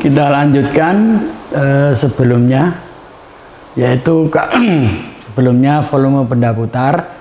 Kita lanjutkan sebelumnya, yaitu sebelumnya volume benda putar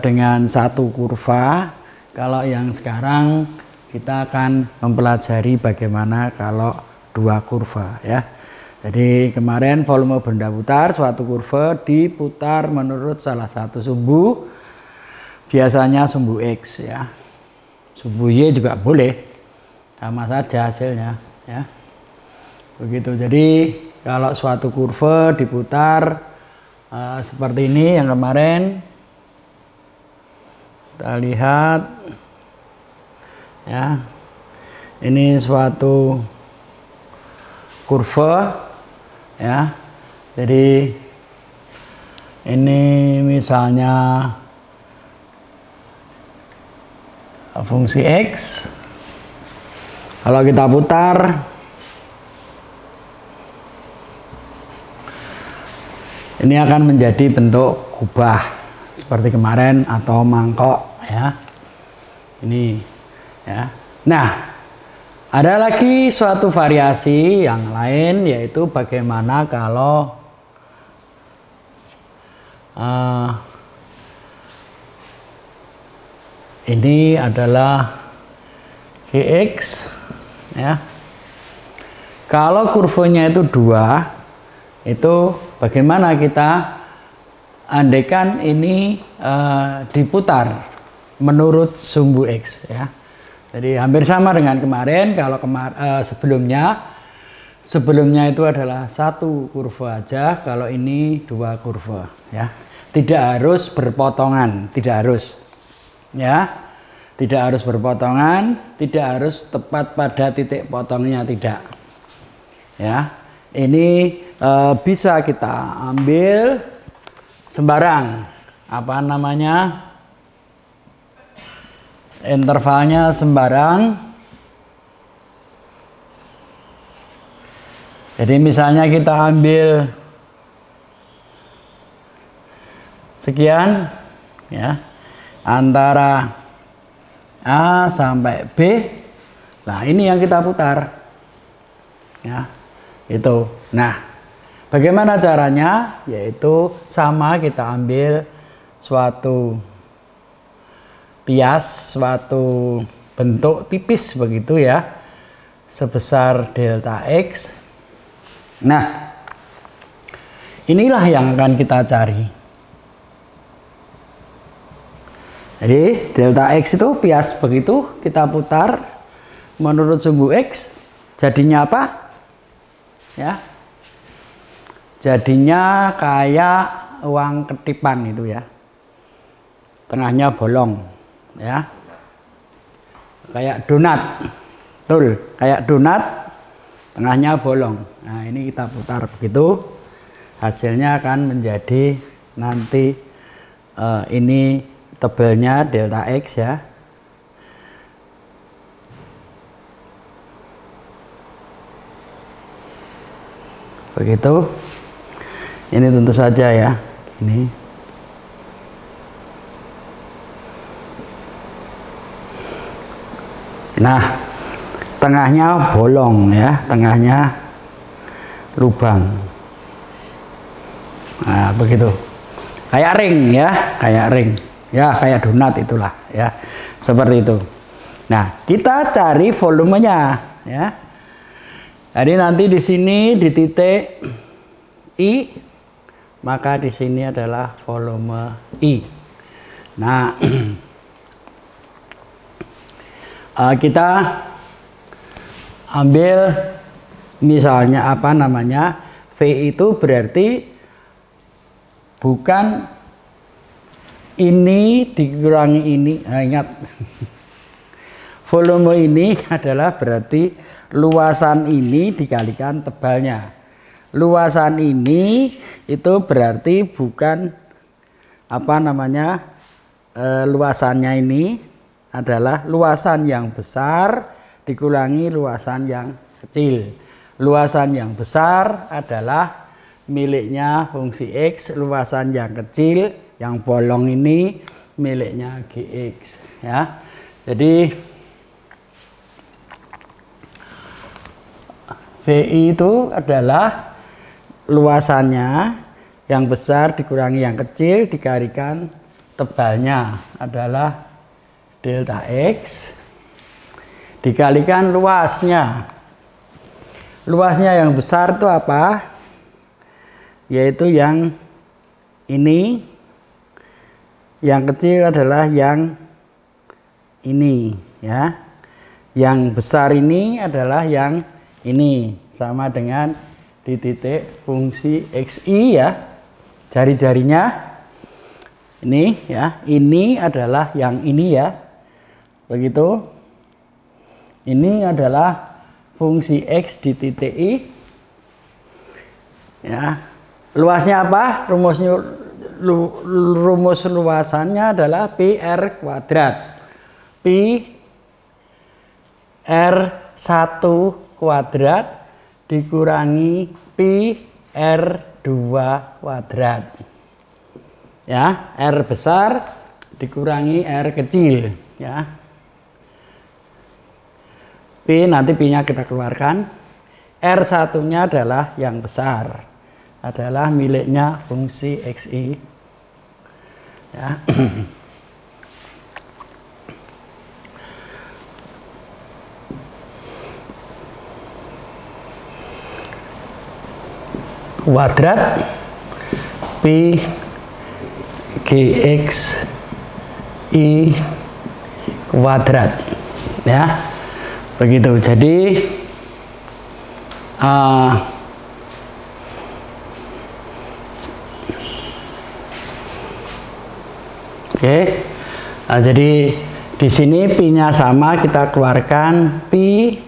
dengan satu kurva. Kalau yang sekarang kita akan mempelajari bagaimana kalau dua kurva ya. Jadi kemarin volume benda putar suatu kurva diputar menurut salah satu sumbu, biasanya sumbu X ya. Sumbu Y juga boleh, sama saja hasilnya ya. Begitu. Jadi kalau suatu kurva diputar seperti ini yang kemarin kita lihat ya, ini suatu kurva ya. Jadi ini misalnya fungsi X, kalau kita putar ini akan menjadi bentuk kubah seperti kemarin atau mangkok ya. Ini ya. Nah, ada lagi suatu variasi yang lain, yaitu bagaimana kalau ini adalah Gx ya. Kalau kurvanya itu 2, itu bagaimana kita andaikan ini diputar menurut sumbu X ya. Jadi hampir sama dengan kemarin. Kalau sebelumnya itu adalah satu kurva aja, kalau ini dua kurva ya. Tidak harus berpotongan, tidak harus ya. Tidak harus berpotongan, tidak harus tepat pada titik potongnya, tidak ya. Ini bisa kita ambil sembarang, apa namanya, intervalnya sembarang. Jadi misalnya kita ambil sekian ya, antara A sampai B. Nah, ini yang kita putar ya, itu. Nah, bagaimana caranya? Yaitu sama, kita ambil suatu pias, suatu bentuk tipis begitu ya, sebesar delta X. Nah, inilah yang akan kita cari. Jadi delta X itu pias begitu, kita putar menurut sumbu X, jadinya apa? Ya, jadinya kayak uang ketipan itu ya, tengahnya bolong ya, kayak donat, betul, kayak donat, tengahnya bolong. Nah, ini kita putar begitu, hasilnya akan menjadi nanti ini tebelnya delta X ya. Begitu. Ini tentu saja ya, ini. Nah, tengahnya bolong ya, tengahnya lubang. Nah, begitu. Kayak ring ya, kayak ring. Ya, kayak donat itulah ya. Seperti itu. Nah, kita cari volumenya ya. Jadi nanti di sini di titik I, maka di sini adalah volume I. Nah, kita ambil misalnya apa namanya, V itu berarti bukan ini dikurangi ini. Nah, ingat, volume ini adalah berarti luasan ini dikalikan tebalnya. Luasan ini itu berarti bukan apa namanya, luasannya ini adalah luasan yang besar dikurangi luasan yang kecil. Luasan yang besar adalah miliknya fungsi X, luasan yang kecil yang bolong ini miliknya Gx ya. Jadi VI itu adalah luasannya yang besar dikurangi yang kecil dikalikan tebalnya adalah delta X dikalikan luasnya. Luasnya yang besar itu apa? Yaitu yang ini. Yang kecil adalah yang ini ya. Yang besar ini adalah yang ini, sama dengan di titik fungsi XI ya. Jari-jarinya ini ya, ini adalah yang ini ya. Begitu. Ini adalah fungsi X di titik I. Ya. Luasnya apa? Rumus luasannya adalah PR kuadrat. Pi R1 kuadrat dikurangi Pi R2 kuadrat. Ya, R besar dikurangi R kecil ya. Pi nanti Pi-nya kita keluarkan. R1-nya adalah yang besar. Adalah miliknya fungsi XI. Ya. Kuadrat Pi GX I kuadrat ya. Begitu. Jadi oke. Nah, jadi di sini Pi-nya sama, kita keluarkan Pi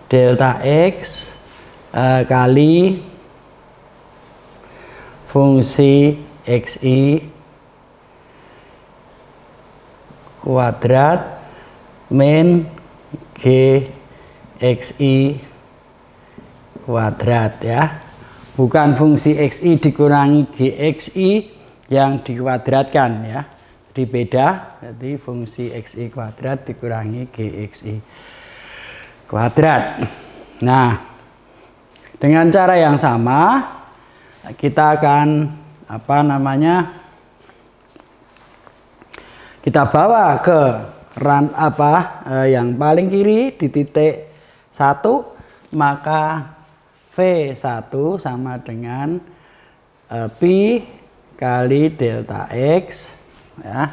delta X kali fungsi XI kuadrat min GXI kuadrat ya. Bukan fungsi XI dikurangi GXI yang dikuadratkan ya. Jadi beda, jadi fungsi XI kuadrat dikurangi GXI kuadrat. Nah, dengan cara yang sama kita akan kita bawa ke yang paling kiri di titik 1, maka V1 sama dengan Pi kali delta X ya.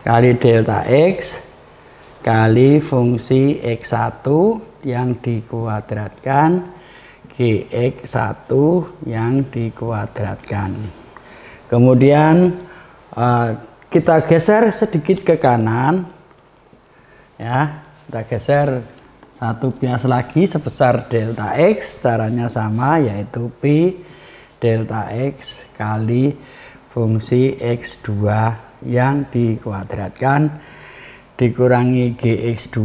Kali delta X kali fungsi X1 yang dikuadratkan GX1 yang dikuadratkan. Kemudian kita geser sedikit ke kanan ya, kita geser satu bias lagi sebesar delta X. Caranya sama, yaitu Pi delta X kali fungsi X2 yang dikuadratkan dikurangi GX2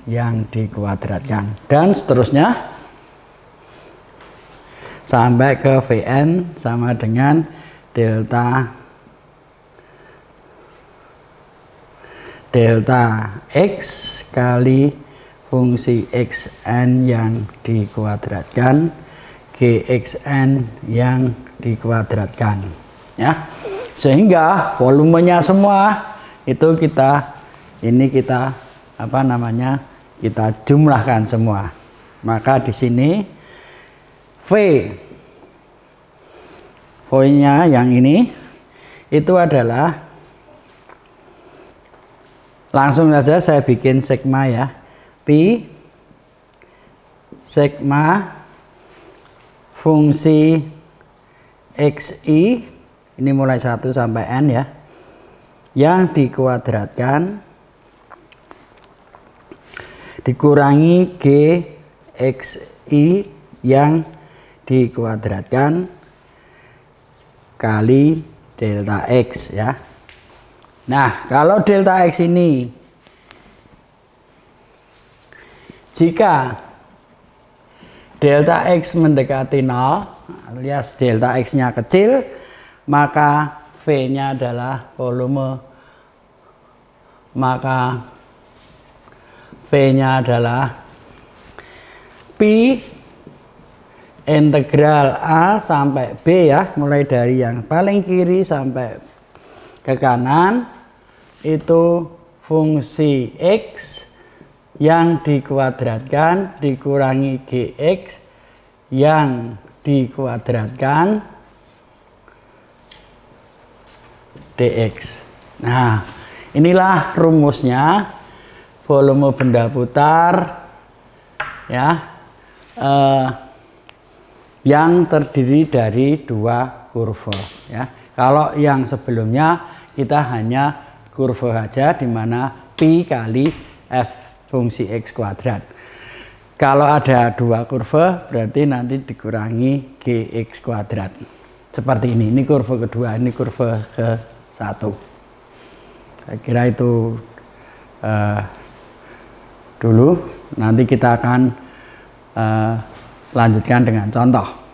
yang dikuadratkan, dan seterusnya sampai ke Vn sama dengan delta X kali fungsi Xn yang dikuadratkan Gxn yang dikuadratkan ya. Sehingga volumenya semua itu kita kita jumlahkan semua. Maka di sini V-nya yang ini itu adalah, langsung saja saya bikin sigma ya. Pi sigma fungsi XI ini mulai 1 sampai N ya, yang dikuadratkan dikurangi GXI yang dikuadratkan kali delta X ya. Nah, kalau delta X ini jika delta X mendekati 0 alias delta X-nya kecil, maka V-nya adalah volume, maka V-nya adalah pi integral A sampai B ya, mulai dari yang paling kiri sampai ke kanan, itu fungsi X yang dikuadratkan dikurangi GX yang dikuadratkan DX. Nah, inilah rumusnya volume benda putar ya, yang terdiri dari dua kurva ya. Kalau yang sebelumnya kita hanya kurva saja, di mana pi kali f fungsi x kuadrat. Kalau ada dua kurva berarti nanti dikurangi gx kuadrat. Seperti ini kurva kedua, ini kurva ke-1. Saya kira itu dulu, nanti kita akan lanjutkan dengan contoh.